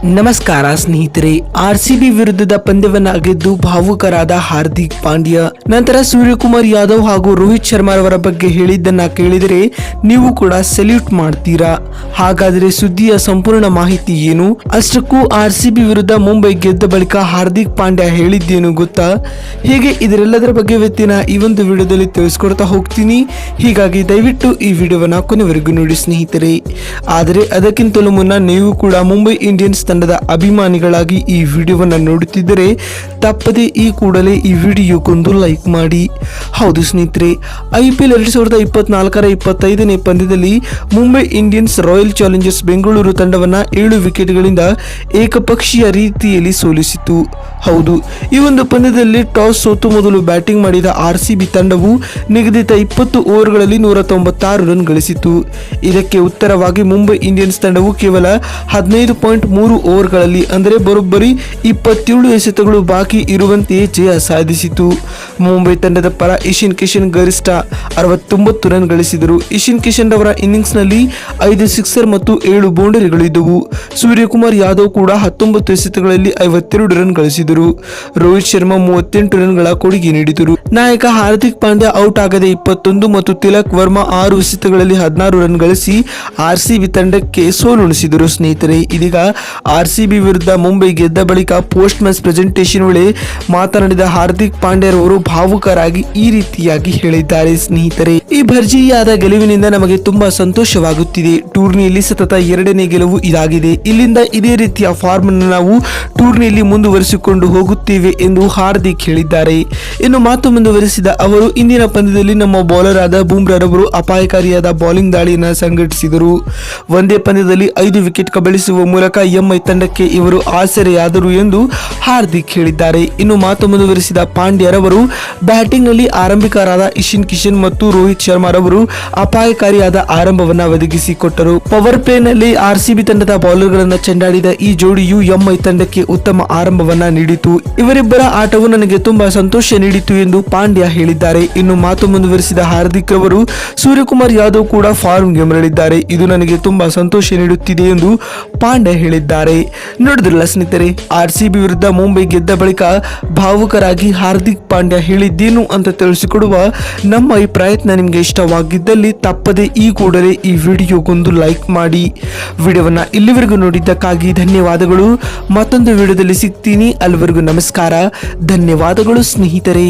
ನಮಸ್ಕಾರ ಸ್ನೇಹಿತರೆ. ಆರ್ಸಿಬಿ ವಿರುದ್ಧದ ಪಂದ್ಯವನ್ನ ಗೆದ್ದು ಭಾವುಕರಾದ ಹಾರ್ದಿಕ್ ಪಾಂಡ್ಯ ನಂತರ ಸೂರ್ಯಕುಮಾರ್ ಯಾದವ್ ಹಾಗೂ ರೋಹಿತ್ ಶರ್ಮಾ ಅವರ ಬಗ್ಗೆ ಹೇಳಿದ್ದನ್ನ ಕೇಳಿದರೆ ನೀವು ಕೂಡ ಸೆಲ್ಯೂಟ್ ಮಾಡ್ತೀರಾ. ಹಾಗಾದರೆ ಸುದ್ದಿಯ ಸಂಪೂರ್ಣ ಮಾಹಿತಿ ಏನು? ಅಷ್ಟಕ್ಕೂ ಆರ್ಸಿಬಿ ವಿರುದ್ಧ ಮುಂಬೈ ಗೆದ್ದ ಬಳಿಕ ಹಾರ್ದಿಕ್ ಪಾಂಡ್ಯ ಹೇಳಿದ್ದೇನು ಗೊತ್ತಾ? ಹೇಗೆ ಇದರೆಲ್ಲದರ ಬಗ್ಗೆ ಇವತ್ತಿನ ಈ ಒಂದು ವಿಡಿಯೋದಲ್ಲಿ ತಿಳಿಸ್ಕೊಡ್ತಾ ಹೋಗ್ತೀನಿ. ಹೀಗಾಗಿ ದಯವಿಟ್ಟು ಈ ವಿಡಿಯೋವನ್ನ ಕೊನೆವರೆಗೂ ನೋಡಿ ಸ್ನೇಹಿತರೆ. ಆದರೆ ಅದಕ್ಕಿಂತಲೂ ಮುನ್ನ ನೀವು ಕೂಡ ಮುಂಬೈ ಇಂಡಿಯನ್ಸ್ ತಂಡದ ಅಭಿಮಾನಿಗಳಾಗಿ ಈ ವಿಡಿಯೋವನ್ನು ನೋಡುತ್ತಿದ್ದರೆ ತಪ್ಪದೆ ಈ ಕೂಡಲೇ ಈ ವಿಡಿಯೋಕ್ಕೊಂದು ಲೈಕ್ ಮಾಡಿ. ಹೌದು ಸ್ನೇಹಿತರೆ, IPL 2024ರ 25ನೇ ಪಂದ್ಯದಲ್ಲಿ Mumbai Indians royal Challengers Bengaluru ತಂಡವನ್ನು 7 ವಿಕೆಟ್ಗಳಿಂದ ಏಕಪಕ್ಷೀಯ ರೀತಿಯಲ್ಲಿ ಸೋಲಿಸಿತು. ಹೌದು, ಈ ಒಂದು ಪಂದ್ಯದಲ್ಲಿ ಟಾಸ್ ಸೋತು ಮೊದಲು ಬ್ಯಾಟಿಂಗ್ ಮಾಡಿದ RCB ತಂಡವು ನಿಗದಿತ 20 ಓವರ್ಗಳಲ್ಲಿ 196 ರನ್ ಗಳಿಸಿತು. ಇದಕ್ಕೆ ಉತ್ತರವಾಗಿ ಮುಂಬೈ ಇಂಡಿಯನ್ಸ್ ತಂಡವು ಕೇವಲ 15.3 ಓವರ್ಗಳಲ್ಲಿ ಅಂದರೆ ಬರೋಬ್ಬರಿ 27 ಎಸೆತಗಳು ಬಾಕಿ ಇರುವಂತೆಯೇ ಜಯ ಸಾಧಿಸಿತು. ಮುಂಬೈ ತಂಡದ ಪರ ಇಶಾನ್ ಕಿಶನ್ ಗರಿಷ್ಠ 69 ರನ್ ಗಳಿಸಿದರು. ಇಶಾನ್ ಕಿಶನ್ ಅವರ ಇನ್ನಿಂಗ್ಸ್ನಲ್ಲಿ 5 ಸಿಕ್ಸರ್ ಮತ್ತು 7 ಬೌಂಡರಿಗಳಿದ್ದವು. ಸೂರ್ಯಕುಮಾರ್ ಯಾದವ್ ಕೂಡ 19 ಎಸೆತಗಳಲ್ಲಿ 52 ರನ್ ಗಳಿಸಿದರು. ರೋಹಿತ್ ಶರ್ಮಾ 38 ರನ್ಗಳ ಕೊಡುಗೆ ನೀಡಿದರು. ನಾಯಕ ಹಾರ್ದಿಕ್ ಪಾಂಡ್ಯ ಔಟ್ ಆಗದೆ 21 ಮತ್ತು ತಿಲಕ್ ವರ್ಮಾ 6 ಎಸೆತಗಳಲ್ಲಿ 16 ರನ್ ಗಳಿಸಿ RCB ತಂಡಕ್ಕೆ ಸೋಲುಣಿಸಿದರು. ಸ್ನೇಹಿತರೆ, ಇದೀಗ RCB ವಿರುದ್ಧ ಮುಂಬೈ ಗೆದ್ದ ಬಳಿಕ ಪೋಸ್ಟ್ ಮ್ಯಾಚ್ ಪ್ರೆಸೆಂಟೇಷನ್ ವೇಳೆ ಮಾತನಾಡಿದ ಹಾರ್ದಿಕ್ ಪಾಂಡ್ಯರವರು ಭಾವುಕರಾಗಿ ಈ ರೀತಿಯಾಗಿ ಹೇಳಿದ್ದಾರೆ. ಸ್ನೇಹಿತರೆ, ಈ ಭರ್ಜರಿಯಾದ ಗೆಲುವಿನಿಂದ ನಮಗೆ ತುಂಬಾ ಸಂತೋಷವಾಗುತ್ತಿದೆ. ಟೂರ್ನಿಯಲ್ಲಿ ಸತತ 2ನೇ ಗೆಲುವು ಇದಾಗಿದೆ. ಇಲ್ಲಿಂದ ಇದೇ ರೀತಿಯ ಫಾರ್ಮ್ ಅನ್ನು ನಾವು ಟೂರ್ನಿಯಲ್ಲಿ ಮುಂದುವರಿಸಿಕೊಂಡು ಹೋಗುತ್ತೇವೆ ಎಂದು ಹಾರ್ದಿಕ್ ಹೇಳಿದ್ದಾರೆ. ಇನ್ನು ಮಾತು ಮುಂದುವರಿಸಿದ ಅವರು, ಇಂದಿನ ಪಂದ್ಯದಲ್ಲಿ ನಮ್ಮ ಬೌಲರ್ ಆದ ಬೂಮ್ರಾರವರು ಅಪಾಯಕಾರಿಯಾದ ಬೌಲಿಂಗ್ ದಾಳಿಯನ್ನು ಸಂಘಟಿಸಿದರು. ಒಂದೇ ಪಂದ್ಯದಲ್ಲಿ 5 ವಿಕೆಟ್ ಕಬಳಿಸುವ ಮೂಲಕ MI ತಂಡಕ್ಕೆ ಇವರು ಆಸರೆಯಾದರು ಎಂದು ಹಾರ್ದಿಕ್ ಹೇಳಿದ್ದಾರೆ. ಇನ್ನು ಮಾತು ಮುಂದುವರಿಸಿದ ಪಾಂಡ್ಯರವರು, ಬ್ಯಾಟಿಂಗ್ ನಲ್ಲಿ ಆರಂಭಿಕರಾದ ಇಶಾನ್ ಕಿಶನ್ ಮತ್ತು ರೋಹಿತ್ ಶರ್ಮಾ ರವರು ಅಪಾಯಕಾರಿಯಾದ ಆರಂಭವನ್ನ ಒದಗಿಸಿಕೊಟ್ಟರು. ಪವರ್ ಪ್ಲೇ ನಲ್ಲಿ RCB ತಂಡದ ಬೌಲರ್ ಗಳನ್ನ ಚೆಂಡಾಡಿದ ಈ ಜೋಡಿಯು MI ತಂಡಕ್ಕೆ ಉತ್ತಮ ಆರಂಭವನ್ನ ನೀಡಿತು. ಇವರಿಬ್ಬರ ಆಟವು ನನಗೆ ತುಂಬಾ ಸಂತೋಷ ನೀಡಿತು ಎಂದು ಪಾಂಡ್ಯ ಹೇಳಿದ್ದಾರೆ. ಇನ್ನು ಮಾತು ಮುಂದುವರಿಸಿದ ಹಾರ್ದಿಕ್ ರವರು, ಸೂರ್ಯಕುಮಾರ್ ಯಾದವ್ ಕೂಡ ಫಾರ್ಮ್ಗೆ ಮರಳಿದ್ದಾರೆ. ಇದು ನನಗೆ ತುಂಬಾ ಸಂತೋಷ ನೀಡುತ್ತಿದೆ ಎಂದು ಪಾಂಡ್ಯ ಹೇಳಿದ್ದಾರೆ. ನೋಡಿದ್ರಲ್ಲ ಸ್ನೇಹಿತರೆ, RCB ವಿರುದ್ಧ ಮುಂಬೈ ಗೆದ್ದ ಬಳಿಕ ಭಾವುಕರಾಗಿ ಹಾರ್ದಿಕ್ ಪಾಂಡ್ಯ ಹೇಳಿದ್ದೇನು ಅಂತ ತಿಳಿಸಿಕೊಡುವ ನಮ್ಮ ಈ ಪ್ರಯತ್ನ ನಿಮಗೆ ಇಷ್ಟವಾಗಿದ್ದಲ್ಲಿ ತಪ್ಪದೆ ಈ ಕೂಡಲೇ ಈ ವಿಡಿಯೋಗೊಂದು ಲೈಕ್ ಮಾಡಿ. ವಿಡಿಯೋವನ್ನ ಇಲ್ಲಿವರೆಗೂ ನೋಡಿದ್ದಕ್ಕಾಗಿ ಧನ್ಯವಾದಗಳು. ಮತ್ತೊಂದು ವಿಡಿಯೋದಲ್ಲಿ ಸಿಗ್ತೀನಿ. ಅಲ್ಲಿವರೆಗೂ ನಮಸ್ಕಾರ, ಧನ್ಯವಾದಗಳು ಸ್ನೇಹಿತರೆ.